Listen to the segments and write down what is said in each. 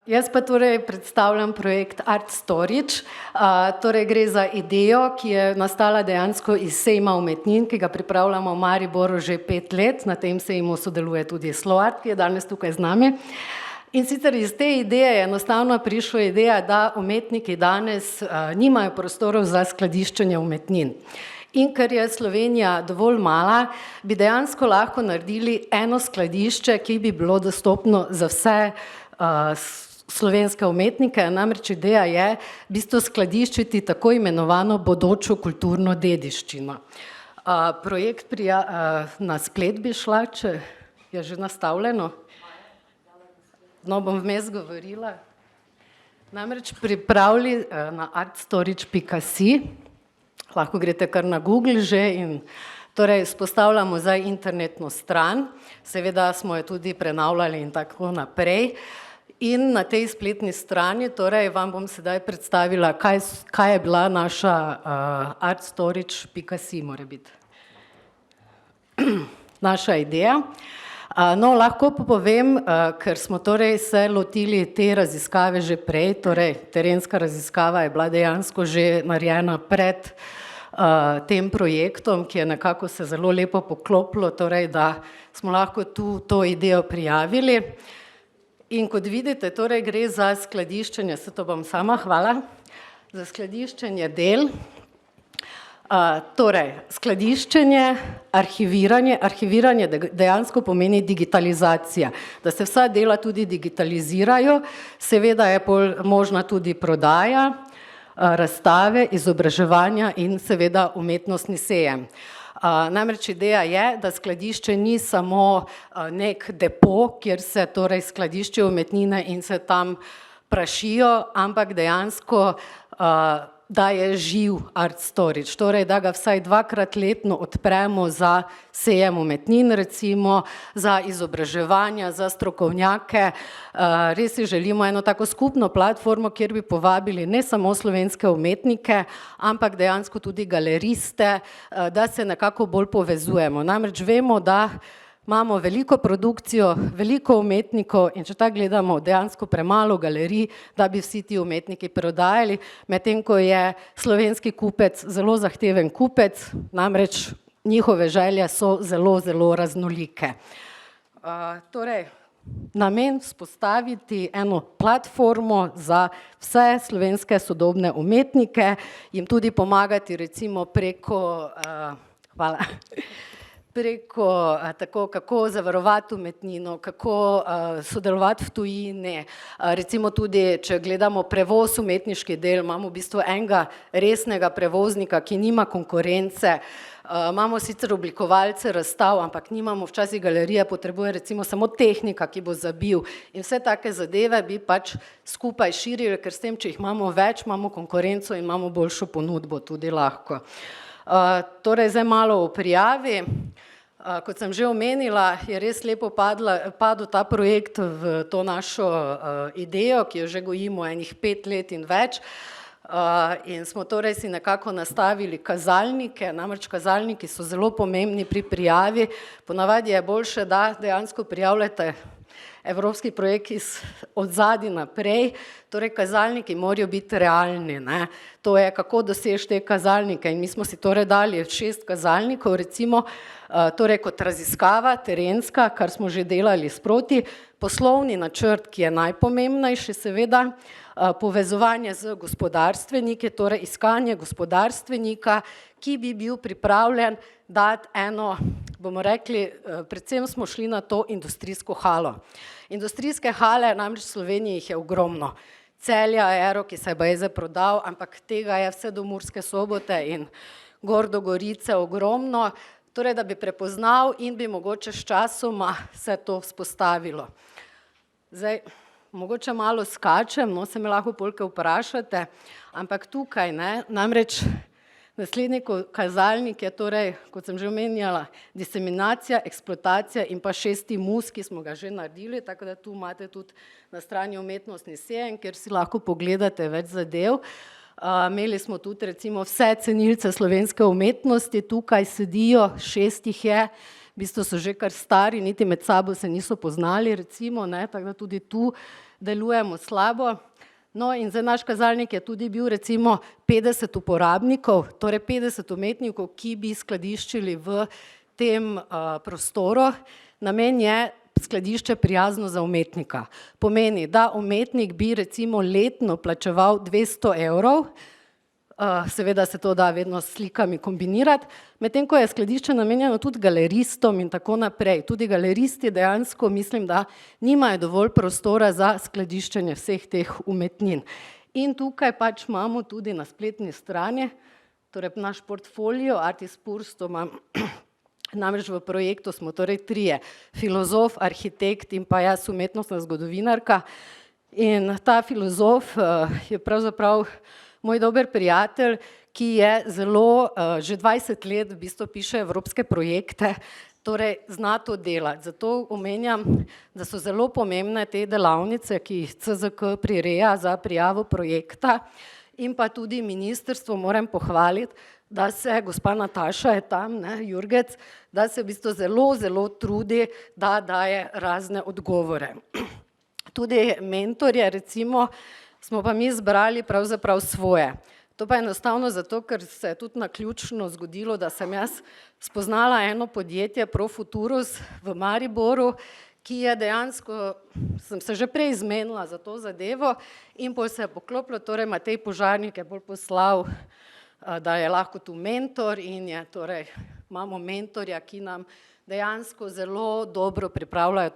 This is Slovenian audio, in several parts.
Jaz pa torej predstavljam projekt Art Storage, torej gre za idejo, ki je nastala dejansko iz sejma umetnin, ki ga pripravljamo v Mariboru že 5 let, na tem sejmu sodeluje tudi Sloart, ki je danes tukaj z nami. In sicer iz te ideje je enostavno prišla ideja, da umetniki danes nimajo prostorov za skladiščenje umetnin. In ker je Slovenija dovolj mala, bi dejansko lahko naredili eno skladišče, ki bi bilo dostopno za vse slovenske umetnike, namreč ideja je v bistvu skladiščiti tako imenovano bodočo kulturno dediščino. Projekt na splet bi šla, če je že nastavljeno. No, bom vmes govorila. Namreč pripravili na artstorage.si, lahko greste kar na Google že in torej vzpostavljamo zdaj internetno stran, seveda smo jo tudi prenavljali in tako naprej. In na tej spletni strani, torej vam bom sedaj predstavila, kaj je bila naša artstorage.si mora biti. Naša ideja. No, lahko povem, ker smo torej se lotili te raziskave že prej, torej terenska raziskava je bila dejansko že narejena pred tem projektom, ki je nekako se zelo lepo poklopilo, torej da smo lahko tu to idejo prijavili. In kot vidite, torej gre za skladiščenje, se to bom sama, hvala, za skladiščenje del. Torej, skladiščenje, arhiviranje dejansko pomeni digitalizacija, da se vsa dela tudi digitalizirajo, seveda je možna tudi prodaja, razstave, izobraževanja in seveda umetnostni sejem. Namreč ideja je, da skladišče ni samo nek depo, kjer se torej skladiščijo umetnine in se tam prašijo, ampak dejansko da je živ art storage, torej da ga vsaj 2-krat letno odpremo za sejem umetnin, recimo za izobraževanja, za strokovnjake. Res si želimo eno tako skupno platformo, kjer bi povabili ne samo slovenske umetnike, ampak dejansko tudi galeriste, da se nekako bolj povezujemo. Namreč vemo, da imamo veliko produkcijo, veliko umetnikov in če tako gledamo, dejansko premalo galerij, da bi vsi ti umetniki prodajali, medtem ko je slovenski kupec zelo zahteven kupec, namreč njihove želje so zelo, zelo raznolike. Torej, namen vzpostaviti eno platformo za vse slovenske sodobne umetnike, jim tudi pomagati recimo preko, tako, kako zavarovati umetnino, kako sodelovati v tujini, recimo tudi, če gledamo prevoz umetniških del, imamo v bistvu enega resnega prevoznika, ki nima konkurence, imamo sicer oblikovalce razstav, ampak nimamo, včasih galerija potrebuje recimo samo tehnika, ki bo zabil in vse take zadeve bi pač skupaj širili, ker s tem, če jih imamo več, imamo konkurenco in imamo boljšo ponudbo tudi lahko. Torej, zdaj malo o prijavi. Kot sem že omenila, je res lepo padel ta projekt v to našo idejo, ki jo že gojimo enih 5 let in več. In smo torej si nekako nastavili kazalnike, namreč kazalniki so zelo pomembni pri prijavi. Ponavadi je boljše, da dejansko prijavljate evropski projekt od zadaj naprej, torej kazalniki morajo biti realni. To je, kako dosežeš te kazalnike in mi smo si torej dali 6 kazalnikov, recimo, torej kot raziskava terenska, kar smo že delali sproti, poslovni načrt, ki je najpomembnejši seveda, povezovanje z gospodarstveniki, torej iskanje gospodarstvenika, ki bi bil pripravljen dati eno, bomo rekli, predvsem smo šli na to industrijsko halo. Industrijske hale, namreč v Sloveniji jih je ogromno. Celja, Aero, ki se je baje prodal, ampak tega je vse do Murske Sobote in gor do Gorice ogromno, torej da bi prepoznal in bi mogoče s časoma se to vzpostavilo. Zdaj, mogoče malo skačem, no, se me lahko polke vprašate, ampak tukaj, namreč naslednji kazalnik je torej, kot sem že omenjala, diseminacija, eksploatacija in pa 6. mus, ki smo ga že naredili, tako da tu imate tudi na strani umetnostni sejem, kjer si lahko pogledate več zadev. Imeli smo tudi recimo vse cenilce slovenske umetnosti, tukaj sedijo, 6 jih je, v bistvu so že kar stari, niti med sabo se niso poznali, recimo, ne, tako da tudi tu delujemo slabo. No, in zdaj naš kazalnik je tudi bil recimo 50 uporabnikov, torej 50 umetnikov, ki bi skladiščili v tem prostoru. Namen je skladišče prijazno za umetnika. Pomeni, da umetnik bi recimo letno plačeval 200 €, seveda se to da vedno s slikami kombinirati, medtem ko je skladišče namenjeno tudi galeristom in tako naprej. Tudi galeristi dejansko mislim, da nimajo dovolj prostora za skladiščenje vseh teh umetnin. In tukaj pač imamo tudi na spletni strani, torej naš portfolio, Artis Purs, to imam, namreč v projektu smo torej trije, filozof, arhitekt in pa jaz umetnostna zgodovinarka. In ta filozof je pravzaprav moj dober prijatelj, ki je zelo, že 20 let v bistvu piše evropske projekte, torej zna to delati. Zato omenjam, da so zelo pomembne te delavnice, ki jih CZK prireja za prijavo projekta, in pa tudi ministrstvo moram pohvaliti, da se, gospa Nataša je tam, ne, Jurgec, da se v bistvu zelo, zelo trudi, da daje razne odgovore. Tudi mentorje, recimo, smo pa mi zbrali pravzaprav svoje. To pa je enostavno zato, ker se je tudi naključno zgodilo, da sem jaz spoznala eno podjetje Profuturus v Mariboru, ki je dejansko, sem se že prej zmenila za to zadevo in potem se je poklopilo, torej Matej Požarnik je bolj poslal, da je lahko tu mentor in je, torej imamo mentorja, ki nam dejansko zelo dobro pripravljajo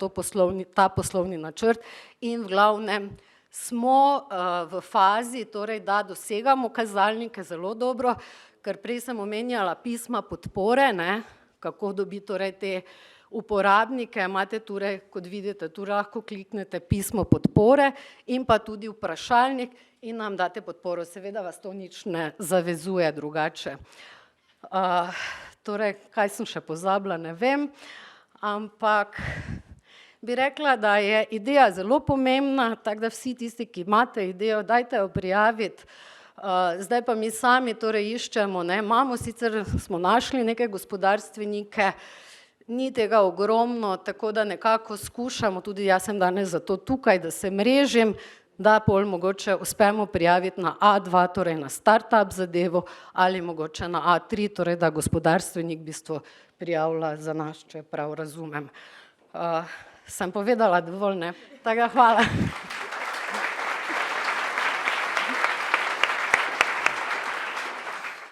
ta poslovni načrt in v glavnem smo v fazi, torej da dosegamo kazalnike zelo dobro, ker prej sem omenjala pisma podpore, ne, kako dobiti torej te uporabnike, imate torej, kot vidite, tu lahko kliknete pismo podpore in pa tudi vprašalnik in nam date podporo, seveda vas to nič ne zavezuje drugače. Torej, kaj sem še pozabila, ne vem, ampak bi rekla, da je ideja zelo pomembna, tako da vsi tisti, ki imate idejo, dajte jo prijaviti. Zdaj pa mi sami torej iščemo, ne, sicer smo našli neke gospodarstvenike, ni tega ogromno, tako da nekako skušamo, tudi jaz sem danes zato tukaj, da se mrežim, da pol mogoče uspemo prijaviti na A2, torej na startup zadevo, ali mogoče na A3, torej da gospodarstvenik v bistvu prijavlja za nas, če prav razumem. Sem povedala dovolj, ne? Tako, hvala.